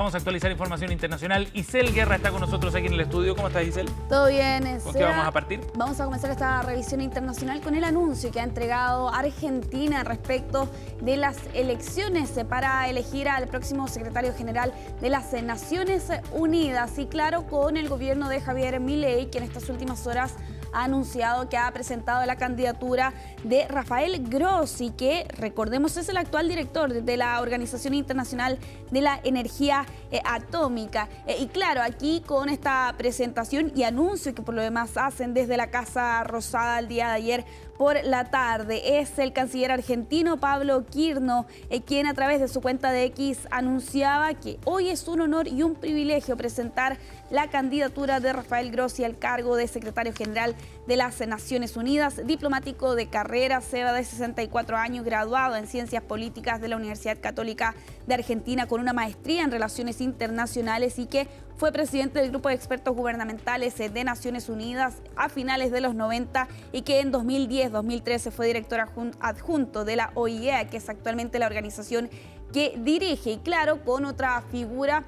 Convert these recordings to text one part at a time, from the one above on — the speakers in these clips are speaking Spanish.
Vamos a actualizar información internacional. Isel Guerra está con nosotros aquí en el estudio. ¿Cómo estás, Isel? Todo bien, ¿Con qué vamos a partir? Vamos a comenzar esta revisión internacional con el anuncio que ha entregado Argentina respecto de las elecciones para elegir al próximo secretario general de las Naciones Unidas. Y claro, con el gobierno de Javier Milei, que en estas últimas horas ha anunciado que ha presentado la candidatura de Rafael Grossi, que recordemos es el actual director de la Organización Internacional de la Energía Atómica. Y claro, aquí con esta presentación y anuncio que por lo demás hacen desde la Casa Rosada el día de ayer por la tarde, es el canciller argentino Pablo Quirno quien a través de su cuenta de X anunciaba que hoy es un honor y un privilegio presentar la candidatura de Rafael Grossi al cargo de secretario general de las Naciones Unidas, diplomático de carrera, ceba de 64 años, graduado en Ciencias Políticas de la Universidad Católica de Argentina con una maestría en Relaciones Internacionales y que fue presidente del Grupo de Expertos Gubernamentales de Naciones Unidas a finales de los 90 y que en 2010-2013 fue director adjunto de la OIEA, que es actualmente la organización que dirige. Y claro, con otra figura,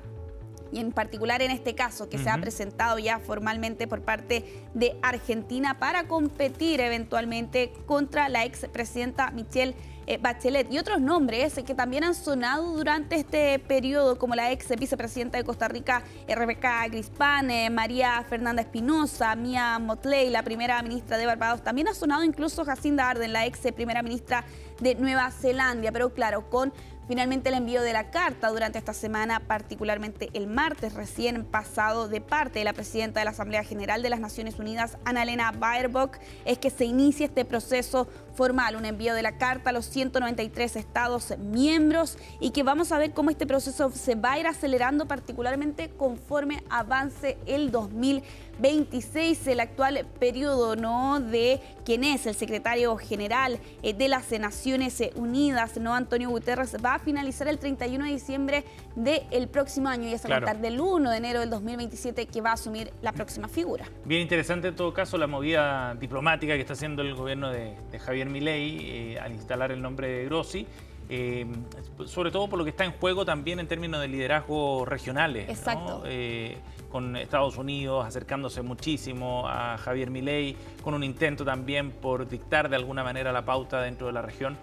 y en particular en este caso que se ha presentado ya formalmente por parte de Argentina para competir eventualmente contra la expresidenta Michelle Bachelet, y otros nombres que también han sonado durante este periodo, como la ex vicepresidenta de Costa Rica, Rebeca Grispan, María Fernanda Espinosa, Mia Mottley, la primera ministra de Barbados. También ha sonado incluso Jacinda Ardern, la ex primera ministra de Nueva Zelanda, pero claro, con finalmente el envío de la carta durante esta semana, particularmente el martes recién pasado, de parte de la presidenta de la Asamblea General de las Naciones Unidas, Annalena Baerbock, es que se inicie este proceso formal, un envío de la carta a los 193 Estados miembros, y que vamos a ver cómo este proceso se va a ir acelerando, particularmente conforme avance el 2026, el actual periodo, ¿no?, de quien es el secretario general de las Naciones Unidas, ¿no?, Antonio Guterres, va a finalizar el 31 de diciembre del próximo año, y es a contar del 1 de enero del 2027 que va a asumir la próxima figura. Bien interesante en todo caso la movida diplomática que está haciendo el gobierno de Javier Milei al instalar el nombre de Grossi. Sobre todo por lo que está en juego también en términos de liderazgo regionales. Exacto. ¿No? Con Estados Unidos acercándose muchísimo a Javier Milei, con un intento también por dictar de alguna manera la pauta dentro de la región.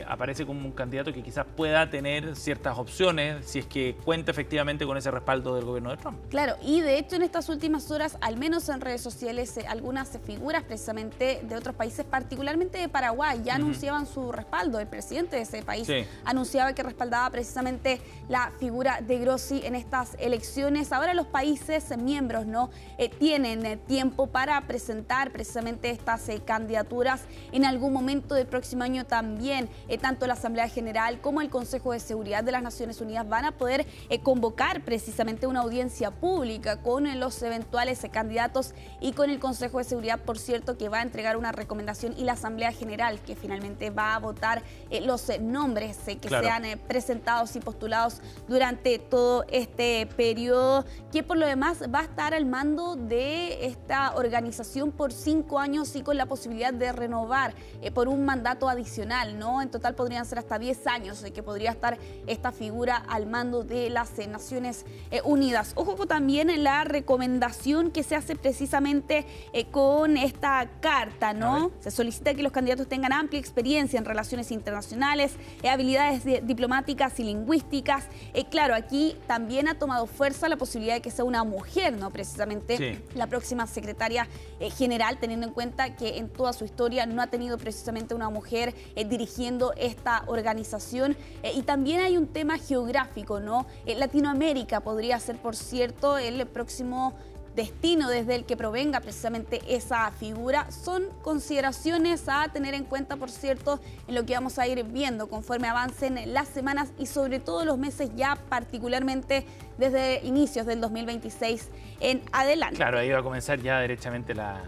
Aparece como un candidato que quizás pueda tener ciertas opciones si es que cuenta efectivamente con ese respaldo del gobierno de Trump. Claro, y de hecho en estas últimas horas, al menos en redes sociales, algunas figuras precisamente de otros países, particularmente de Paraguay, ya anunciaban su respaldo. El presidente de ese país anunciaba que respaldaba precisamente la figura de Grossi en estas elecciones. Ahora los países miembros no tienen tiempo para presentar precisamente estas candidaturas. En algún momento del próximo año también tanto la Asamblea General como el Consejo de Seguridad de las Naciones Unidas van a poder convocar precisamente una audiencia pública con los eventuales candidatos y con el Consejo de Seguridad, por cierto, que va a entregar una recomendación, y la Asamblea General que finalmente va a votar los nombres que sean presentados y postulados durante todo este periodo, que por lo demás va a estar al mando de esta organización por 5 años y con la posibilidad de renovar por un mandato adicional, ¿no? En total podrían ser hasta 10 años que podría estar esta figura al mando de las Naciones Unidas. Ojo con también la recomendación que se hace precisamente con esta carta, ¿no? Se solicita que los candidatos tengan amplia experiencia en relaciones internacionales, habilidades diplomáticas y lingüísticas. Claro, aquí también ha tomado fuerza la posibilidad de que sea una mujer, ¿no?, precisamente la próxima secretaria general, teniendo en cuenta que en toda su historia no ha tenido precisamente una mujer dirigiendo esta organización. Y también hay un tema geográfico, ¿no? Latinoamérica podría ser, por cierto, el próximo destino desde el que provenga precisamente esa figura. Son consideraciones a tener en cuenta, por cierto, en lo que vamos a ir viendo conforme avancen las semanas y sobre todo los meses, ya particularmente desde inicios del 2026 en adelante. Claro, ahí va a comenzar ya derechamente la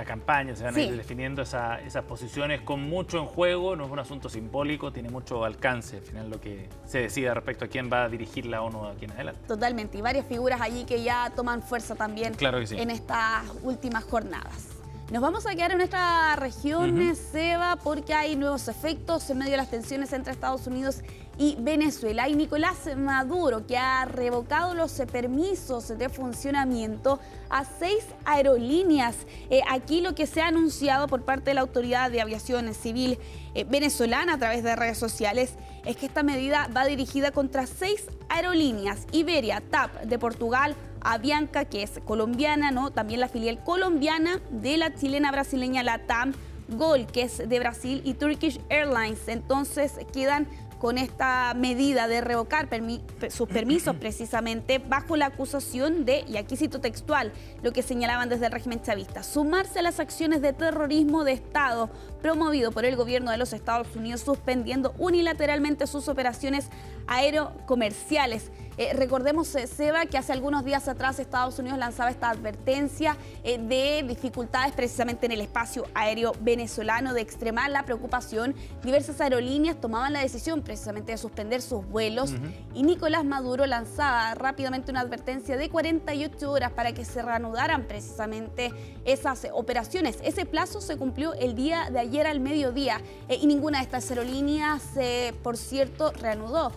campaña, se van a ir definiendo esas posiciones con mucho en juego. No es un asunto simbólico, tiene mucho alcance al final lo que se decida respecto a quién va a dirigir la ONU aquí en adelante. Totalmente, y varias figuras allí que ya toman fuerza también en estas últimas jornadas. Nos vamos a quedar en nuestra región, Seba, porque hay nuevos efectos en medio de las tensiones entre Estados Unidos y Venezuela. Y Nicolás Maduro, que ha revocado los permisos de funcionamiento a 6 aerolíneas. Aquí lo que se ha anunciado por parte de la Autoridad de Aviación Civil venezolana a través de redes sociales es que esta medida va dirigida contra 6 aerolíneas: Iberia, TAP de Portugal, Avianca, que es colombiana, ¿no? También la filial colombiana de la chilena brasileña LATAM, GOL, que es de Brasil, y Turkish Airlines. Entonces quedan con esta medida de revocar sus permisos precisamente bajo la acusación de, y aquí cito textual, lo que señalaban desde el régimen chavista: sumarse a las acciones de terrorismo de Estado promovido por el gobierno de los Estados Unidos, suspendiendo unilateralmente sus operaciones aerocomerciales. Recordemos, Seba, que hace algunos días atrás Estados Unidos lanzaba esta advertencia de dificultades precisamente en el espacio aéreo venezolano, de extremar la preocupación. Diversas aerolíneas tomaban la decisión precisamente de suspender sus vuelos y Nicolás Maduro lanzaba rápidamente una advertencia de 48 horas para que se reanudaran precisamente esas operaciones. Ese plazo se cumplió el día de ayer al mediodía y ninguna de estas aerolíneas, por cierto, reanudó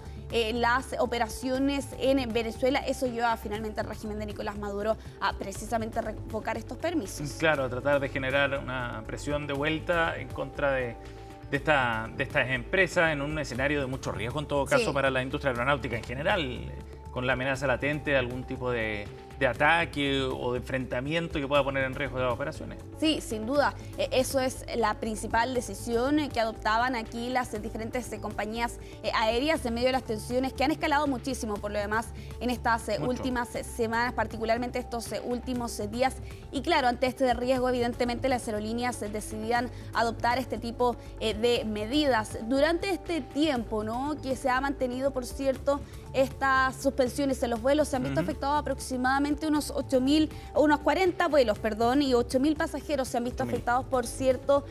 las operaciones en Venezuela. Eso lleva finalmente al régimen de Nicolás Maduro a precisamente revocar estos permisos. Claro, tratar de generar una presión de vuelta en contra de estas empresas en un escenario de mucho riesgo, en todo caso, para la industria aeronáutica en general, con la amenaza latente de algún tipo de ataque o de enfrentamiento que pueda poner en riesgo las operaciones. Sí, sin duda. Eso es la principal decisión que adoptaban aquí las diferentes compañías aéreas en medio de las tensiones que han escalado muchísimo por lo demás en estas últimas semanas, particularmente estos últimos días. Y claro, ante este riesgo, evidentemente las aerolíneas decidían adoptar este tipo de medidas. Durante este tiempo, ¿no?, que se ha mantenido, por cierto, estas suspensiones en los vuelos, se han visto afectados aproximadamente unos 40 vuelos, y 8.000 pasajeros se han visto afectados, por cierto,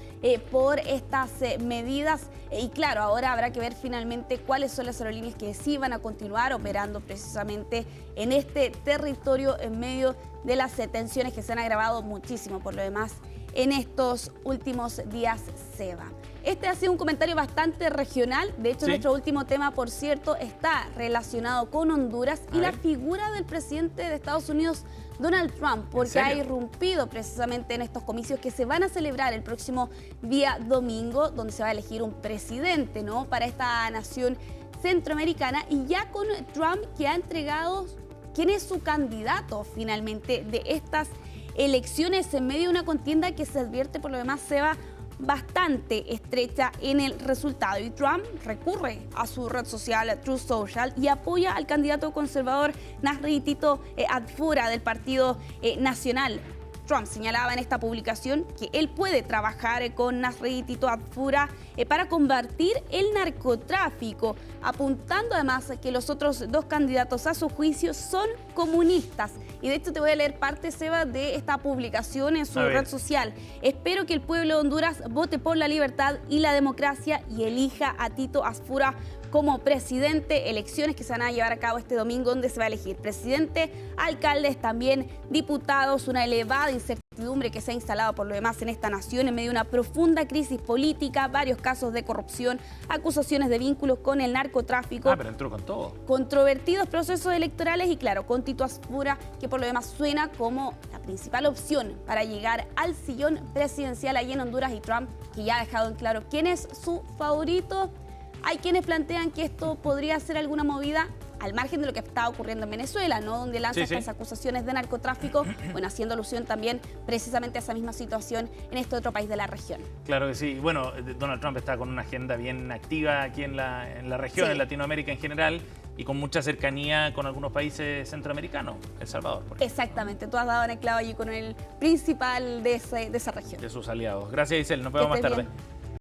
por estas medidas. Y claro, ahora habrá que ver finalmente cuáles son las aerolíneas que sí van a continuar operando precisamente en este territorio en medio de las tensiones que se han agravado muchísimo por lo demás en estos últimos días, Seba. Este ha sido un comentario bastante regional. De hecho, nuestro último tema, por cierto, está relacionado con Honduras y la figura del presidente de Estados Unidos, Donald Trump, porque ha irrumpido precisamente en estos comicios que se van a celebrar el próximo día domingo, donde se va a elegir un presidente, ¿no?, para esta nación centroamericana, y ya con Trump, que ha entregado quién es su candidato finalmente de estas elecciones en medio de una contienda que se advierte por lo demás, Seba, bastante estrecha en el resultado. Y Trump recurre a su red social Truth Social y apoya al candidato conservador Nasri Tito Adfura del Partido Nacional. Trump señalaba en esta publicación que él puede trabajar con Nasri Tito Adfura para combatir el narcotráfico, apuntando además que los otros dos candidatos a su juicio son comunistas. Y de hecho te voy a leer parte, Seba, de esta publicación en su red social. Espero que el pueblo de Honduras vote por la libertad y la democracia y elija a Tito Adfura como presidente. Elecciones que se van a llevar a cabo este domingo, donde se va a elegir presidente, alcaldes, también diputados. Una elevada incertidumbre que se ha instalado por lo demás en esta nación en medio de una profunda crisis política, varios casos de corrupción, acusaciones de vínculos con el narcotráfico. Pero entró con todo. Controvertidos procesos electorales y claro, con Tito Adfura, que por lo demás suena como la principal opción para llegar al sillón presidencial allí en Honduras, y Trump, que ya ha dejado en claro quién es su favorito. Hay quienes plantean que esto podría ser alguna movida al margen de lo que está ocurriendo en Venezuela, ¿no?, donde lanza estas acusaciones de narcotráfico, bueno, haciendo alusión también precisamente a esa misma situación en este otro país de la región. Claro que sí. Bueno, Donald Trump está con una agenda bien activa aquí en la región, en Latinoamérica en general, y con mucha cercanía con algunos países centroamericanos, El Salvador, por ejemplo. Exactamente, tú has dado en el clavo allí con el principal de esa región. De sus aliados. Gracias, Isel. Nos vemos más tarde. Bien.